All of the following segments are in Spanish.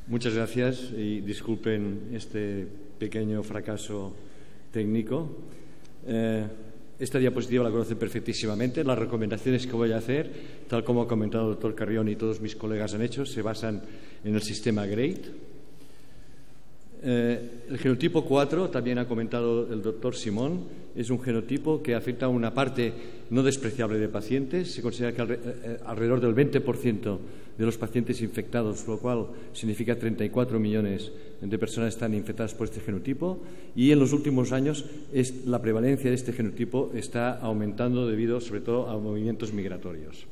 Muchas gracias y disculpen este pequeño fracaso técnico. Esta diapositiva la conocen perfectísimamente. Las recomendaciones que voy a hacer, tal como ha comentado el doctor Carrión y todos mis colegas han hecho, se basan en el sistema GRADE. El genotipo 4, también ha comentado el doctor Simón, es un genotipo que afecta a una parte no despreciable de pacientes. Se considera que alrededor del 20% de los pacientes infectados, lo cual significa 34 millones de personas están infectadas por este genotipo, y en los últimos años la prevalencia de este genotipo está aumentando debido sobre todo a movimientos migratorios.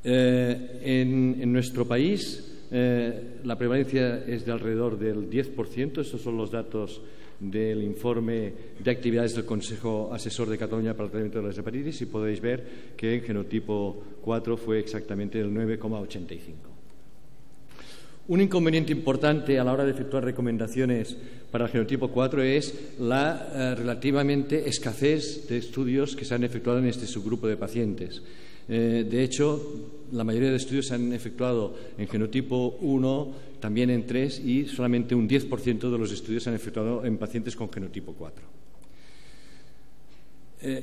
En nuestro país la prevalencia es de alrededor del 10%. Estos son los datos del informe de actividades del Consejo Asesor de Cataluña para el tratamiento de las hepatitis, y podéis ver que en genotipo 4 fue exactamente el 9,85. Un inconveniente importante a la hora de efectuar recomendaciones para el genotipo 4 es la relativamente escasez de estudios que se han efectuado en este subgrupo de pacientes. De hecho, la mayoría de estudios se han efectuado en genotipo 1, también en 3, y solamente un 10% de los estudios se han efectuado en pacientes con genotipo 4.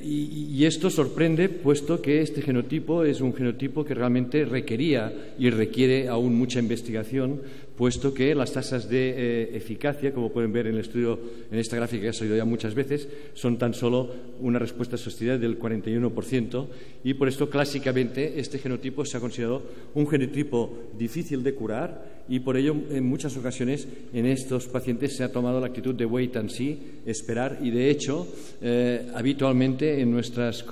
Y esto sorprende, puesto que este genotipo es un genotipo que realmente requería y requiere aún mucha investigación, puesto que las tasas de eficacia, como pueden ver en el estudio, en esta gráfica que ha salido ya muchas veces, son tan solo una respuesta sostenida del 41%, y por esto clásicamente este genotipo se ha considerado un genotipo difícil de curar, y por ello en muchas ocasiones en estos pacientes se ha tomado la actitud de wait and see, esperar, y de hecho habitualmente en nuestras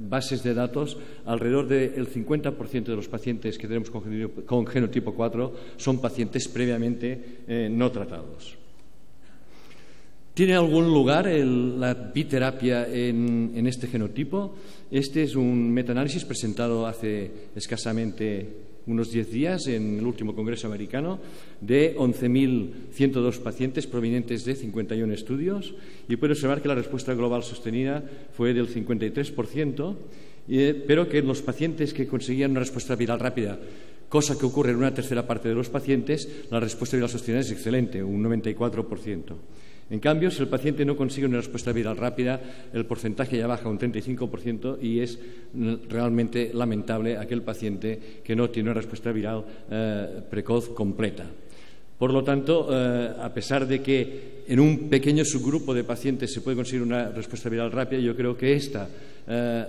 bases de datos alrededor del 50% de los pacientes que tenemos con genotipo 4 son pacientes previamente no tratados. ¿Tiene algún lugar la biterapia en este genotipo? Este es un metaanálisis presentado hace escasamente unos 10 días en el último Congreso Americano de 11.102 pacientes provenientes de 51 estudios, y puede observar que la respuesta global sostenida fue del 53%, pero que en los pacientes que conseguían una respuesta viral rápida, cosa que ocurre en una tercera parte de los pacientes, la respuesta viral sostenida es excelente, un 94%. En cambio, si el paciente no consigue una respuesta viral rápida, el porcentaje ya baja a un 35%, y es realmente lamentable aquel paciente que no tiene una respuesta viral precoz completa. Por lo tanto, a pesar de que en un pequeño subgrupo de pacientes se puede conseguir una respuesta viral rápida, yo creo que esta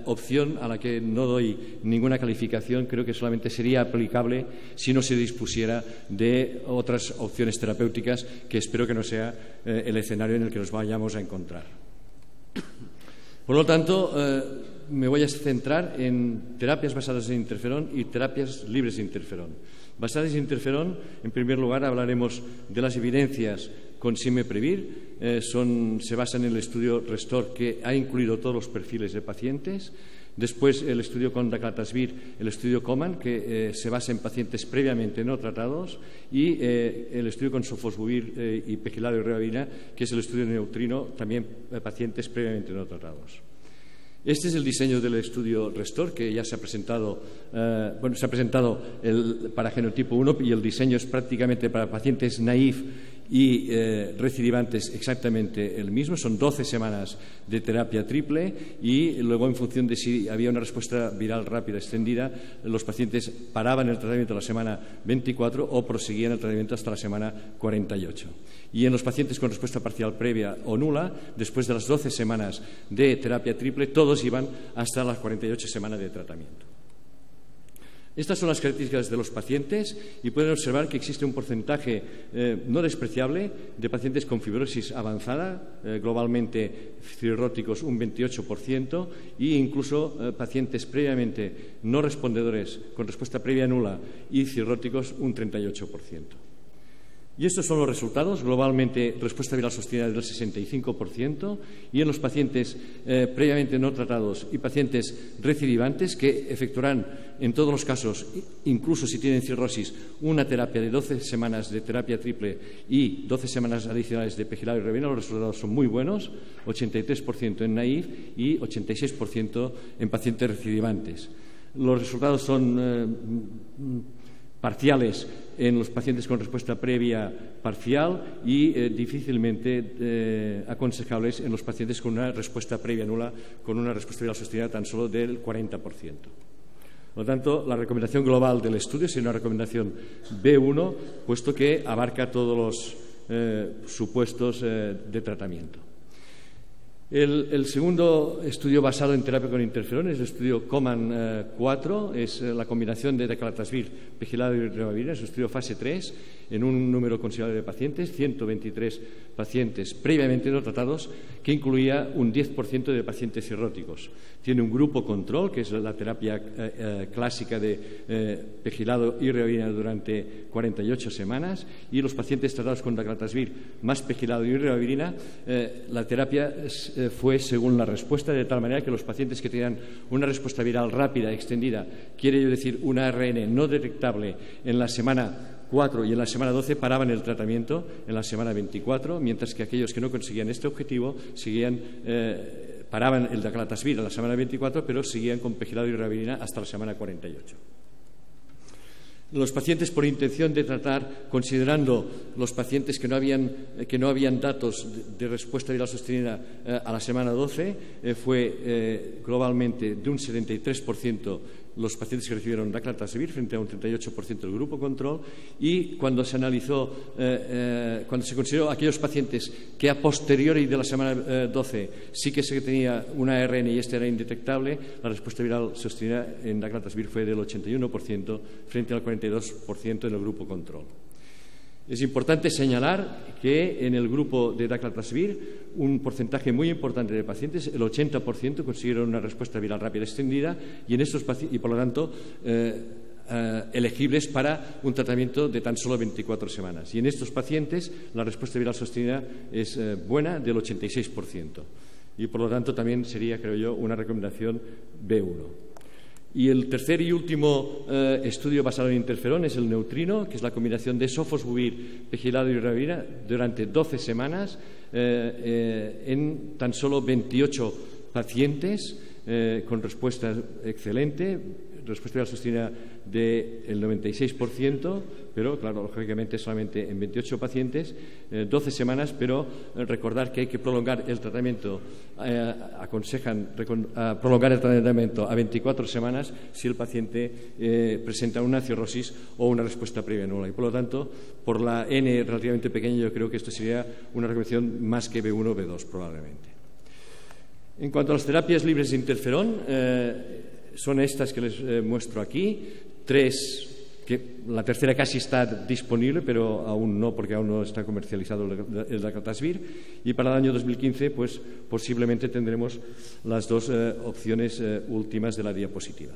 opción, a la que no doy ninguna calificación, creo que solamente sería aplicable si no se dispusiera de otras opciones terapéuticas, que espero que no sea el escenario en el que nos vayamos a encontrar. Por lo tanto, me voy a centrar en terapias basadas en interferón y terapias libres de interferón. Basadas en interferón, en primer lugar, hablaremos de las evidencias con Simeprevir. Se basan en el estudio RESTOR, que ha incluido todos los perfiles de pacientes. Después, el estudio con Daclatasvir, el estudio COMAN, que se basa en pacientes previamente no tratados, y el estudio con Sofosbuvir y Pegilato y Ribavirin, que es el estudio neutrino, también pacientes previamente no tratados. Este es el diseño del estudio RESTOR, que ya se ha presentado, se ha presentado para genotipo 1, y el diseño es prácticamente para pacientes naïf y recidivantes exactamente el mismo. Son 12 semanas de terapia triple, y luego, en función de si había una respuesta viral rápida extendida, los pacientes paraban el tratamiento a la semana 24 o proseguían el tratamiento hasta la semana 48. Y en los pacientes con respuesta parcial previa o nula, después de las 12 semanas de terapia triple, todos iban hasta las 48 semanas de tratamiento. Estas son las características de los pacientes, y pueden observar que existe un porcentaje no despreciable de pacientes con fibrosis avanzada, globalmente cirróticos un 28%, e incluso pacientes previamente no respondedores con respuesta previa nula y cirróticos un 38%. Y estos son los resultados. Globalmente, respuesta viral sostenida del 65%, y en los pacientes previamente no tratados y pacientes recidivantes, que efectuarán en todos los casos, incluso si tienen cirrosis, una terapia de 12 semanas de terapia triple y 12 semanas adicionales de Pegilato y Ribavirin, los resultados son muy buenos, 83% en naïf y 86% en pacientes recidivantes. Los resultados son parciales en los pacientes con respuesta previa parcial y difícilmente aconsejables en los pacientes con una respuesta previa nula, con una respuesta viral sostenida tan solo del 40%. Por lo tanto, la recomendación global del estudio es una recomendación B1, puesto que abarca todos los supuestos de tratamiento. El segundo estudio basado en terapia con interferón es el estudio COMAN-4, es la combinación de daclatasvir, pegilado y ribavirina, es un estudio fase 3 en un número considerable de pacientes, 123 pacientes previamente no tratados, que incluía un 10% de pacientes cirróticos. Tiene un grupo control, que es la terapia clásica de pegilado y ribavirina durante 48 semanas, y los pacientes tratados con daclatasvir más pegilado y ribavirina, la terapia fue según la respuesta, de tal manera que los pacientes que tenían una respuesta viral rápida, extendida, quiere decir una ARN no detectable en la semana 4 y en la semana 12 paraban el tratamiento en la semana 24, mientras que aquellos que no conseguían este objetivo paraban el daclatasvir en la semana 24, pero seguían con pegilado y ribavirina hasta la semana 48. Los pacientes por intención de tratar, considerando los pacientes que no habían datos de respuesta viral sostenida a la semana 12, fue globalmente de un 73% los pacientes que recibieron daclatasvir frente a un 38% del grupo control, y cuando se analizó, cuando se consideró aquellos pacientes que a posteriori de la semana 12 sí que se tenía una ARN y este era indetectable, la respuesta viral sostenida en daclatasvir fue del 81% frente al 42% en el grupo control. Es importante señalar que en el grupo de daclatasvir un porcentaje muy importante de pacientes, el 80%, consiguieron una respuesta viral rápida extendida y por lo tanto elegibles para un tratamiento de tan solo 24 semanas. Y en estos pacientes la respuesta viral sostenida es buena, del 86%. Y por lo tanto también sería, creo yo, una recomendación B1. Y el tercer y último estudio basado en interferón es el neutrino, que es la combinación de sofosbuvir, pegilado y ribavirina durante 12 semanas en tan solo 28 pacientes con respuesta excelente, respuesta viral sostenida del 96%, pero claro, lógicamente solamente en 28 pacientes, 12 semanas, pero recordar que hay que prolongar el tratamiento, aconsejan prolongar el tratamiento a 24 semanas si el paciente presenta una cirrosis o una respuesta previa nula. Y por lo tanto, por la N relativamente pequeña, yo creo que esto sería una recomendación más que B1 o B2 probablemente. En cuanto a las terapias libres de interferón, son estas que les muestro aquí, 3, que la tercera casi está disponible, pero aún no, porque aún no está comercializado el daclatasvir, y para el año 2015 pues posiblemente tendremos las dos opciones últimas de la diapositiva.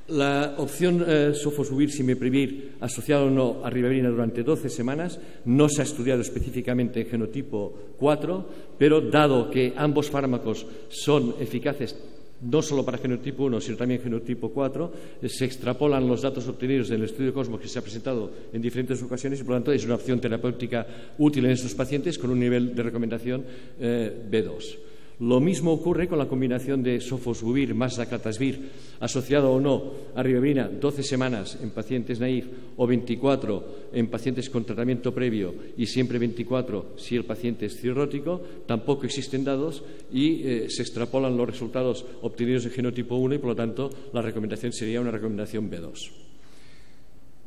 La opción sofosbuvir, simiprevir, asociado o no a ribavirina durante 12 semanas, no se ha estudiado específicamente en genotipo 4, pero dado que ambos fármacos son eficaces no solo para genotipo 1, sino también genotipo 4, se extrapolan los datos obtenidos del estudio Cosmos que se ha presentado en diferentes ocasiones y, por lo tanto, es una opción terapéutica útil en estos pacientes con un nivel de recomendación B2. Lo mismo ocurre con la combinación de sofosbuvir más daclatasvir asociado o no a ribavirina 12 semanas en pacientes naïf o 24 en pacientes con tratamiento previo y siempre 24 si el paciente es cirrótico. Tampoco existen datos y se extrapolan los resultados obtenidos en genotipo 1 y, por lo tanto, la recomendación sería una recomendación B2.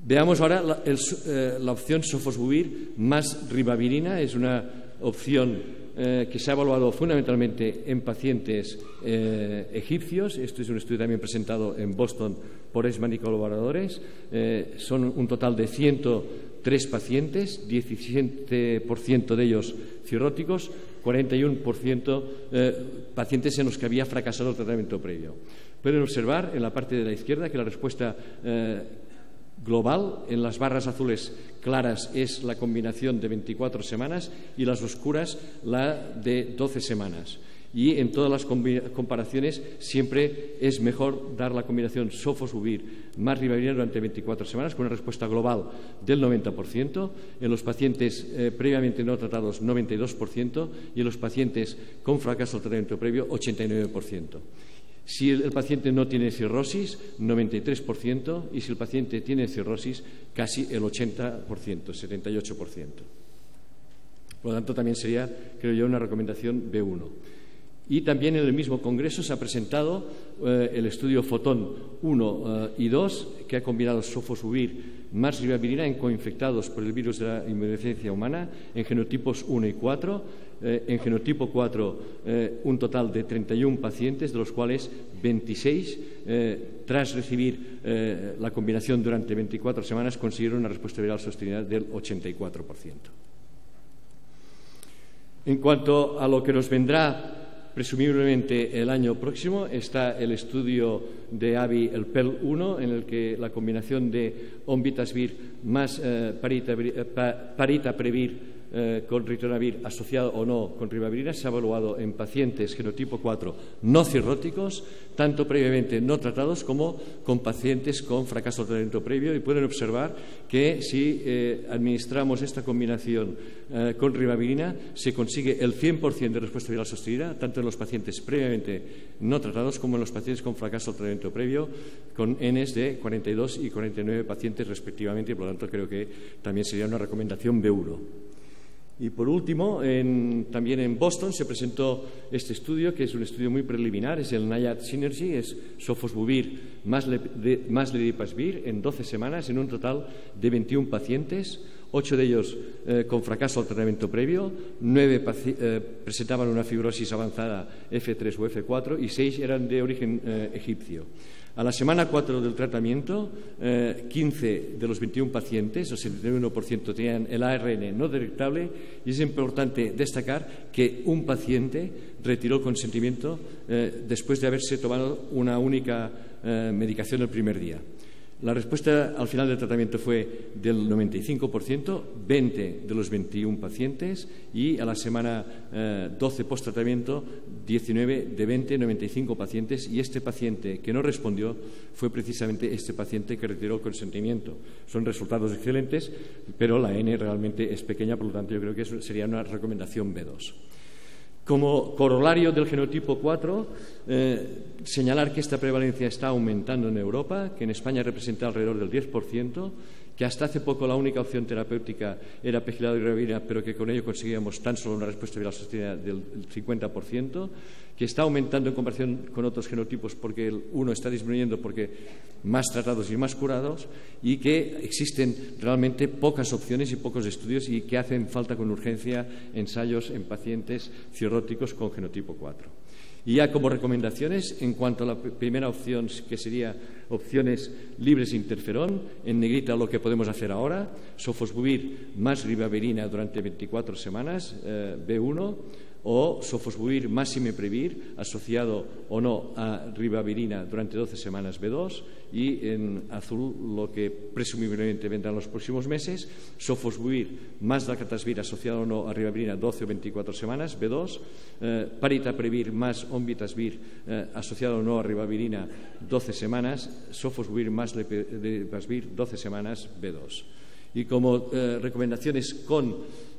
Veamos ahora la opción sofosbuvir más ribavirina. Es una opción que se ha evaluado fundamentalmente en pacientes egipcios. Esto es un estudio también presentado en Boston por Esman y colaboradores. Son un total de 103 pacientes, 17% de ellos cirróticos, 41% pacientes en los que había fracasado el tratamiento previo. Pueden observar en la parte de la izquierda que la respuesta global, en las barras azules claras es la combinación de 24 semanas y las oscuras la de 12 semanas. Y en todas las comparaciones siempre es mejor dar la combinación sofosbuvir más ribavirina durante 24 semanas con una respuesta global del 90%, en los pacientes previamente no tratados 92% y en los pacientes con fracaso del tratamiento previo 89%. Si el paciente no tiene cirrosis, 93%, y si el paciente tiene cirrosis, casi el 80%, 78%. Por lo tanto, también sería, creo yo, una recomendación B1. Y también en el mismo congreso se ha presentado el estudio FOTON 1 y 2, que ha combinado sofosbuvir más ribavirina en coinfectados por el virus de la inmunodeficiencia humana en genotipos 1 y 4. En genotipo 4, un total de 31 pacientes, de los cuales 26, tras recibir la combinación durante 24 semanas, consiguieron una respuesta viral sostenida del 84%. En cuanto a lo que nos vendrá presumiblemente el año próximo, está el estudio de AVI, el PEL-1, en el que la combinación de Onvitasvir más Paritaprevir con ritonavir asociado o no con ribavirina se ha evaluado en pacientes genotipo 4 no cirróticos, tanto previamente no tratados como con pacientes con fracaso de tratamiento previo, y pueden observar que si administramos esta combinación con ribavirina se consigue el 100% de respuesta viral sostenida, tanto en los pacientes previamente no tratados como en los pacientes con fracaso de tratamiento previo, con Ns de 42 y 49 pacientes respectivamente, y por lo tanto creo que también sería una recomendación B1. Y por último, también en Boston se presentó este estudio, que es un estudio muy preliminar, es el NIAID Synergy, es sofosbuvir más ledipasvir en 12 semanas en un total de 21 pacientes, 8 de ellos con fracaso al tratamiento previo, 9 presentaban una fibrosis avanzada F3 o F4 y 6 eran de origen egipcio. A la semana 4 del tratamiento, 15 de los 21 pacientes, el 71%, tenían el ARN no detectable, y es importante destacar que un paciente retiró el consentimiento después de haberse tomado una única medicación el primer día. La respuesta al final del tratamiento fue del 95%, 20 de los 21 pacientes, y a la semana 12 post-tratamiento, 19 de 20, 95 pacientes, y este paciente que no respondió fue precisamente este paciente que retiró el consentimiento. Son resultados excelentes, pero la N realmente es pequeña, por lo tanto yo creo que eso sería una recomendación B2. Como corolario del genotipo 4, señalar que esta prevalencia está aumentando en Europa, que en España representa alrededor del 10%, que hasta hace poco la única opción terapéutica era pegilado y ribavirina, pero que con ello conseguíamos tan solo una respuesta viral sostenida del 50%, que está aumentando en comparación con otros genotipos porque el 1 está disminuyendo porque más tratados y más curados, y que existen realmente pocas opciones y pocos estudios, y que hacen falta con urgencia ensayos en pacientes cirróticos con genotipo 4. Y ya como recomendaciones, en cuanto a la primera opción, que sería opciones libres de interferón, en negrita lo que podemos hacer ahora, sofosbuvir más ribavirina durante 24 semanas, B1, o sofosbuvir más imiprevir, asociado o no a ribavirina durante 12 semanas, B2, y en azul lo que presumiblemente vendrá en los próximos meses, sofosbuvir más daclatasvir asociado o no a ribavirina 12 o 24 semanas, B2, paritaprevir más onvitasvir asociado o no a ribavirina 12 semanas, sofosbuvir más ledipasvir 12 semanas, B2. Y como recomendaciones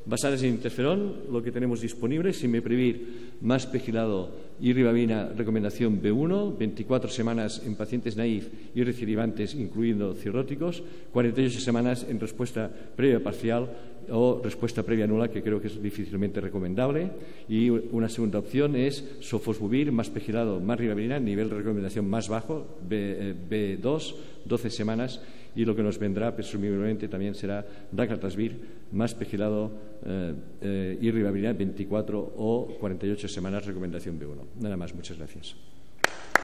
basadas en interferón, lo que tenemos disponible es imiprevir más pegilado y ribavirina, recomendación B1, 24 semanas en pacientes naïf y recidivantes, incluyendo cirróticos, 48 semanas en respuesta previa parcial o respuesta previa nula, que creo que es difícilmente recomendable. Y una segunda opción es sofosbuvir más pegilado más ribavirina, nivel de recomendación más bajo, B2, 12 semanas, y lo que nos vendrá presumiblemente también será daclatasvir más pegilado y ribavirina 24 o 48 semanas, recomendación B1. Nada más, muchas gracias.